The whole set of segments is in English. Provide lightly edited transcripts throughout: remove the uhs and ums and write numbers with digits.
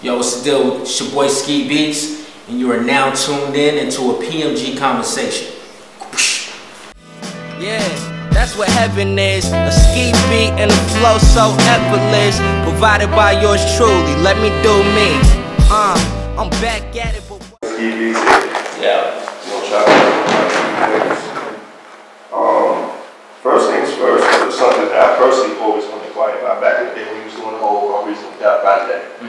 Yo, what's the deal? It's your boy Ski Beatz, and you are now tuned in into a PMG conversation. Yeah, that's what heaven is. A ski beat and a flow so effortless. Provided by yours truly. Let me do me. I'm back at it. Ski Beatz. Yeah. First things first, it was something that I personally always wanted to inquire about. Back in the day when we was doing the whole reason project.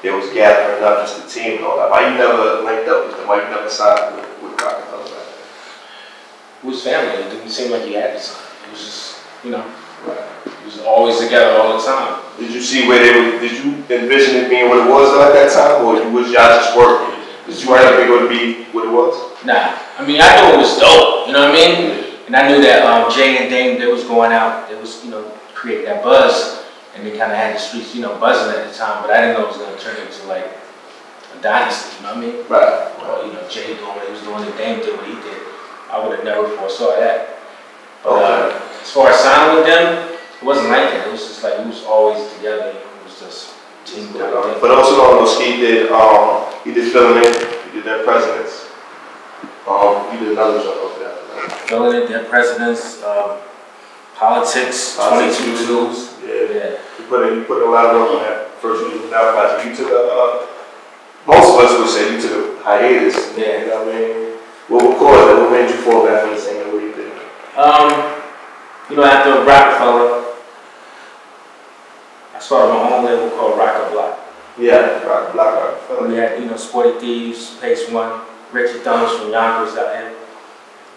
It was gathering up just the team and all that. Why you never linked up with them? Why you never signed with Rockefeller back then? It was family. It didn't seem like you had to sign. It was just, you know, it was always together all the time. Did you see where they were? Did you envision it being what it was at that time, or was y'all just working? Did you ever think it would be what it was? Nah. I mean, I knew it was dope. You know what I mean? And I knew that Jay and Dame, they was going out. They was, you know, creating that buzz. And they kind of had the streets, you know, buzzing at the time, but I didn't know it was going to turn into like a dynasty, you know what I mean? Right. Or, you know, Jay doing what he was doing, and Dame did what he did. I would have never foresaw that. But as far as signing with them, it wasn't like that. It was just like, we was always together. It was just team. For those who don't know, Ski did, he did Filling It, he did Dead Presidents. He did another job over that. Filling It, Dead Presidents, Politics, 22 Tools. Yeah. You put a lot of work on that first year without project. You took most of us would say you took a hiatus. Yeah. You know what I mean? What caused that? What made you fall back from the same way you did? You know, after Rockefeller, I started my own label called Rock Block. Yeah, Rockefeller. We had, you know, Sporty Thieves, Pace One, Richie Thumbs from Yonkers out here.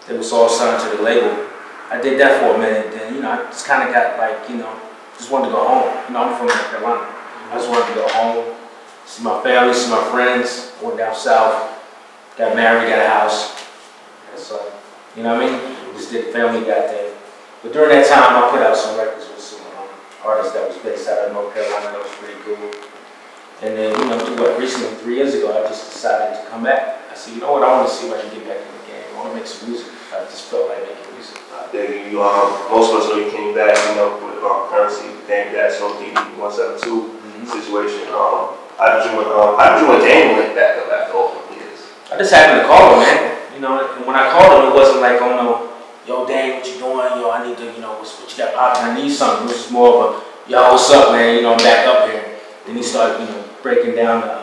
They was all signed to the label. I did that for a minute, then, you know, I just kind of got like, you know, just wanted to go home. You know, I'm from North Carolina. I just wanted to go home, see my family, see my friends. I went down south, got married, got a house. And so, you know what I mean? Just did the family got there. But during that time, I put out some records with some artists that was based out of North Carolina. That was pretty cool. And then, you know, recently, 3 years ago, I just decided to come back. I said, you know what, I want to see if I can get back in the game. I want to make some music. I just felt like making music. Most of us know you came back, you know, with Currency, Dame Dash, ODD 172 situation. How did you and Dame link back up after all the years? I just happened to call him, man. You know, and when I called him, it wasn't like, oh no, yo, Dame, what you doing? Yo, I need to, you know, what you got popping? I need something. It was more of a, yo, what's up, man? You know, I'm back up here. Then he started, you know, breaking down the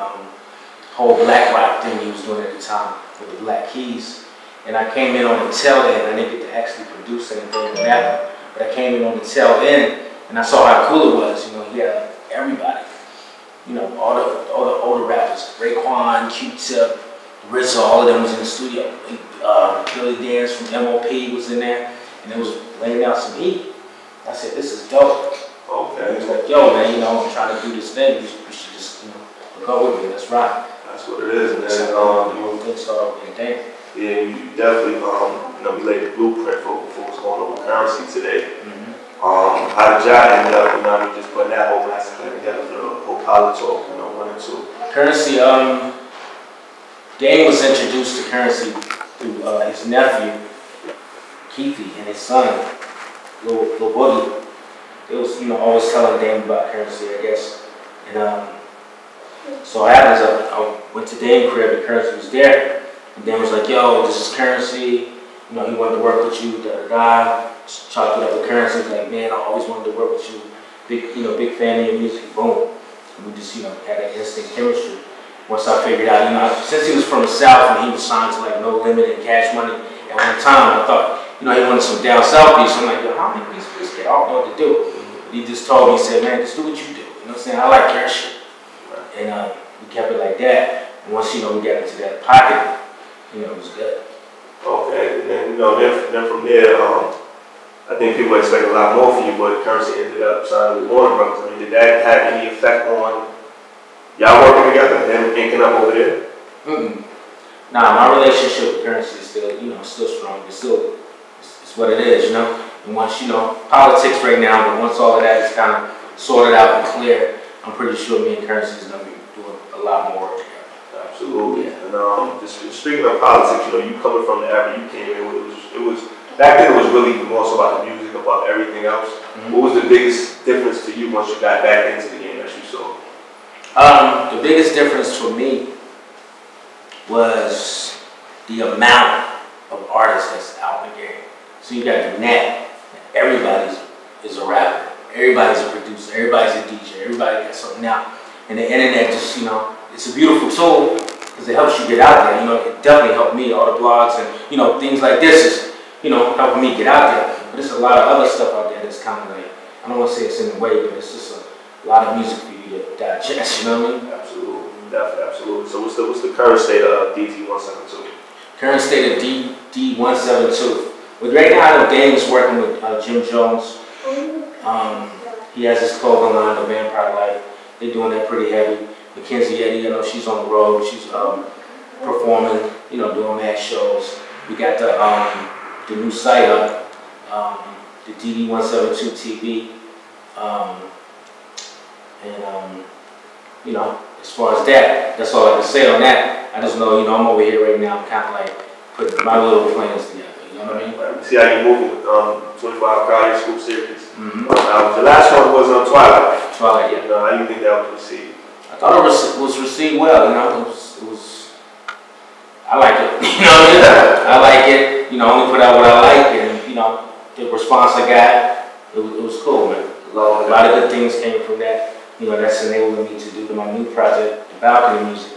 whole black rock thing he was doing at the time with the Black Keys. And I came in on the tail end. I didn't get to actually produce anything in that, but I came in on the tail end, and I saw how cool it was. You know, he had everybody. You know, all the older rappers, Raekwon, Q-Tip, RZA, all of them was in the studio. Billy Dance from MOP was in there, and it was laying out some heat. I said, this is dope. Okay. He was like, yo, man, you know, I'm trying to do this thing. You should just, you know, go with me. Let's rock. That's what it is, man. So, things started with Dame. Yeah, you definitely, you know, we laid the blueprint for what's going on with Currency today. How did y'all end up, you know, just putting that whole master plan together for the whole pilot talk, you know, 1 and 2? Currency, Dame was introduced to Currency through his nephew, Keithy, and his son, Lil Boogie. They was, you know, always telling Dame about Currency, I guess. And so it happens, I went to Dame's crib and Currency was there. And Dan was like, yo, this is Currency. You know, he wanted to work with you, da-da-da. Chopped it up with Currency. Like, man, I always wanted to work with you. Big fan of your music. Boom. And we just, you know, had that instant chemistry. Once I figured out, you know, since he was from the South and he was signed to like No Limit and Cash Money, at one time I thought, you know, he wanted some down south beats. I'm like, yo, how many beats for this kid? I don't know what to do. But he just told me, he said, man, just do what you do. You know what I'm saying? I like your shit. And we kept it like that. And once, you know, we got into that pocket, you know, it was good. Okay, and then, you know, then from there, I think people expect a lot more from you, but Currency ended up signing with Warner Brothers. I mean, did that have any effect on y'all working together and inking up over there? Nah, my relationship with Currency is still, you know, still strong. It's still, it's what it is, you know. And once, you know, politics right now, but once all of that is kind of sorted out and clear, I'm pretty sure me and Currency is going to be doing a lot more together. Absolutely. Yeah. And just speaking of politics, you know, you coming from the era you came in, it was back then it was really more so about the music, about everything else. What was the biggest difference to you once you got back into the game that you saw? The biggest difference for me was the amount of artists that's out in the game. So you got the net. Everybody is a rapper. Everybody's a producer. Everybody's a DJ. Everybody got something out. And the internet just, you know, it's a beautiful tool because it helps you get out there. You know, it definitely helped me. All the blogs and, you know, things like this is, you know, helping me get out there. But there's a lot of other stuff out there that's kind of like, I don't want to say it's in the way, but it's just a lot of music for you to digest, you know what I mean? Absolutely, definitely, absolutely. So what's the current state of DT172? Current state of D172. Well, right now, I know Dame is working with Jim Jones. He has his clothing line, The Vampire Life. They're doing that pretty heavy. Mackenzie Eddy, I know she's on the road. She's performing, you know, doing mad shows. We got the new site up, the DD172 TV. You know, as far as that, that's all I can say on that. I just know, you know, I'm over here right now. I'm kind of like putting my little plans together. You know what I mean? Right. We see how you're moving with 25 College School Series. The last one was on Twilight. Twilight, yeah. How do you think that was received? I thought it was received well. You know, it was. I like it. You know what I mean? I like it. You know, I only put out what I like, and you know, the response I got, it was cool, man. A lot of good things came from that. You know, that's enabling me to do my new project, the balcony music.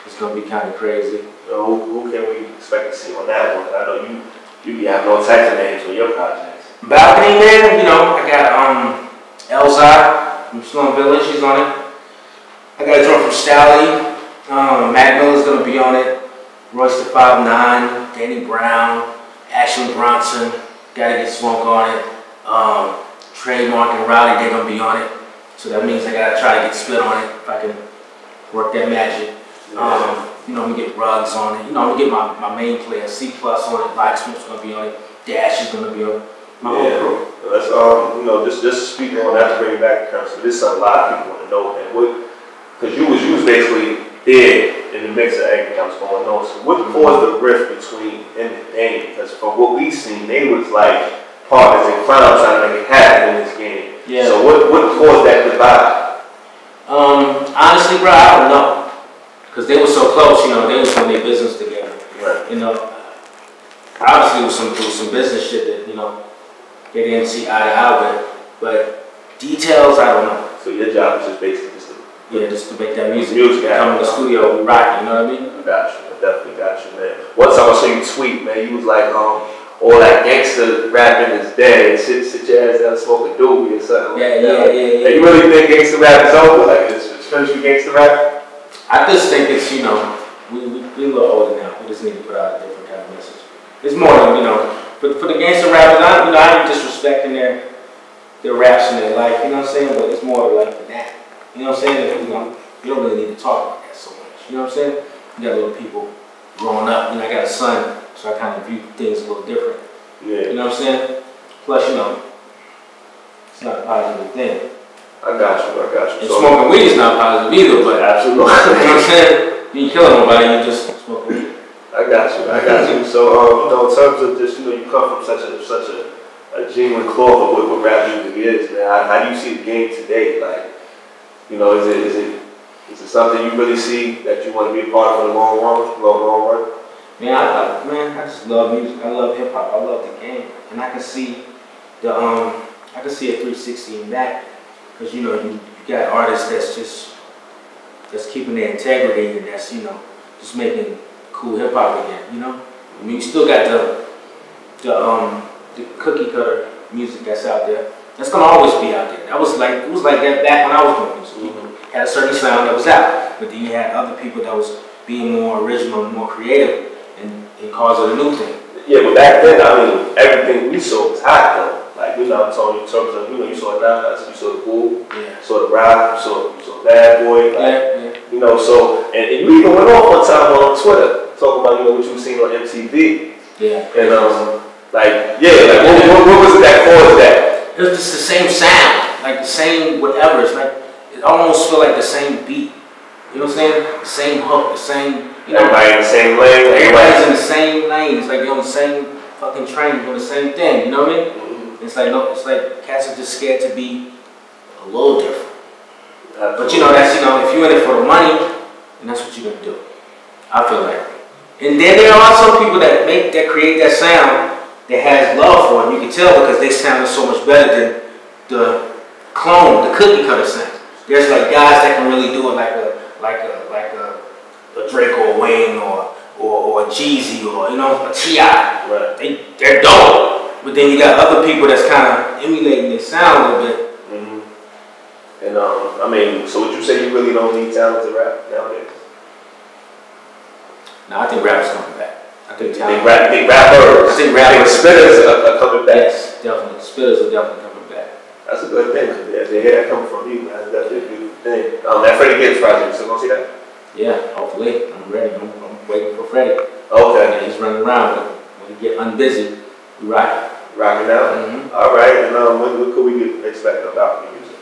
It's gonna be kind of crazy. Who can we expect to see on that one? I know you be having all types of names on your projects. Balcony man, you know, I got Elzai from Slum Village, she's on it. I got a drum from Stally. Mac Miller's gonna be on it. Royce the 5'9", Danny Brown, Ashley Bronson, Gotta Get Smoke on it. Trademark and Rowdy, they're gonna be on it. So that means I gotta try to get spit on it if I can work that magic. You know, I'm gonna get Rugs on it. You know, I'm gonna get my main player, C+ on it. Blacksmith's gonna be on it. Dash is gonna be on it. My whole crew. That's you know, just speaking on that to bring it back to currency. This is something a lot of people want to know, man. Because you was basically there in the mix of everything that was going on. So what caused the rift between him and Dame? Because from what we seen, they was like partners in crime trying to make it happen in this game. Yeah. So what caused that divide? Honestly, bro, I don't know. Because they were so close, you know, they was doing their business together. Right. You know, obviously it was some business shit that, you know, they didn't see eye to eye with. But details, I don't know. So your job is just basically just to make that music. Come in the studio, we rock, you know what I mean? I got you. I definitely got you, man. One time I saw you tweet, man, you was like, all that gangster rapping is dead. Sit your ass down and smoke a doobie or something. Yeah. You really think gangster rap is over? Like, it's finished with gangster rap? I just think it's, you know, we a little older now. We just need to put out a different kind of message. It's more than, you know, for the gangster rappers, I ain't disrespecting their raps and their life, you know what I'm saying? But it's more like than that. You know what I'm saying? You know, you don't really need to talk about that so much. You know what I'm saying? You got little people growing up. You know, I got a son, so I kind of view things a little different. Yeah. You know what I'm saying? Plus, you know, it's not a positive thing. I got you. And smoking weed is not positive either, but absolutely. You know what I'm saying? You ain't killing nobody, you just smoke weed. I got you. So, you know, in terms of just, you know, you come from such a genuine cloth of what rap music is, man. How do you see the game today? Like, you know, is it something you really see that you want to be a part of in the long run? Man, I just love music. I love hip hop. I love the game, and I can see a 360 in that, because you know you got artists that's keeping their integrity and that's, you know, just making cool hip hop again. You know, I mean, you still got the cookie cutter music that's out there. That's gonna always be out there. It was like that back when I was doing music. You had a certain sound that was out, but then you had other people that was being more original and more creative and causing a new thing. Yeah, but back then, I mean, everything we saw was hot though. Like, you know, I'm talking in terms of, you know, you saw Nas, you saw the Bull, you saw the Rap, you saw Bad Boy, like, you know. So, and you even went off one time on Twitter talking about, you know, what you were seeing on MTV. Yeah. And what was it that caused that? It was just the same sound, like the same whatever. It's like, it almost feel like the same beat. You know what I'm saying? The same hook, the same, you know. Everybody in the same lane. Everybody's in the same lane. It's like they're on the same fucking train doing the same thing. You know what I mean? It's like cats are just scared to be a little different. But you know, that's, you know, if you're in it for the money, then that's what you're gonna do. I feel like. And then there are some people that create that sound that has love for it. You can tell because they sound so much better than the clone, the cookie cutter sound. There's like guys that can really do it like a Drake or a Wayne or a Jeezy or, you know, a T.I. Right. They're dope. But then you got other people that's kind of emulating their sound a little bit. And I mean, so would you say you really don't need talent to rap nowadays? No, I think rap is coming back. I think talent. Rappers. I think spitters are coming back. Yes, definitely. Spitters are definitely coming back. That's a good thing. Yeah, to hear that coming from you, that's definitely a good thing. That Freddie Gibbs project, you still gonna see that? Yeah, hopefully. I'm ready. I'm waiting for Freddie. Okay. Yeah, he's running around, but when he get unbusy, we rock. Rocking out. All right. And when could we expect about the music?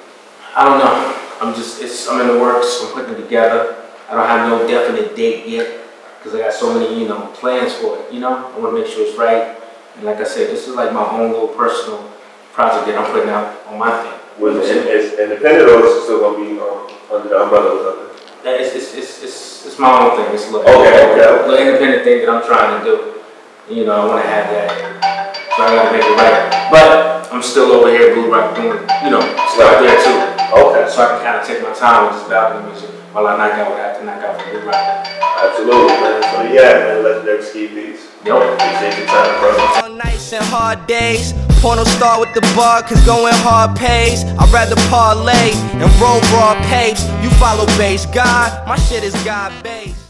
I don't know. I'm in the works. I'm putting it together. I don't have no definite date yet because I got so many, you know, plans for it. You know, I want to make sure it's right. And like I said, this is like my own little personal project that I'm putting out on my thing. Was it independent or is it still gonna be under the umbrella or something? It's my own thing. It's a little, little independent thing that I'm trying to do. You know, I want to have that. So I gotta make it right. But I'm still over here, Blue Rock, doing, you know, stuff there too. Okay. So I can kind of take my time with this balcony music while I knock out what I have to knock out for Blue Rock. Absolutely, man. So yeah, man, legendary Ski Beatz. Yep. Appreciate your time, brother. On nights and hard days, porno star with the bar, cause going hard pays. I'd rather parlay and roll raw papes. You follow base God, my shit is God based.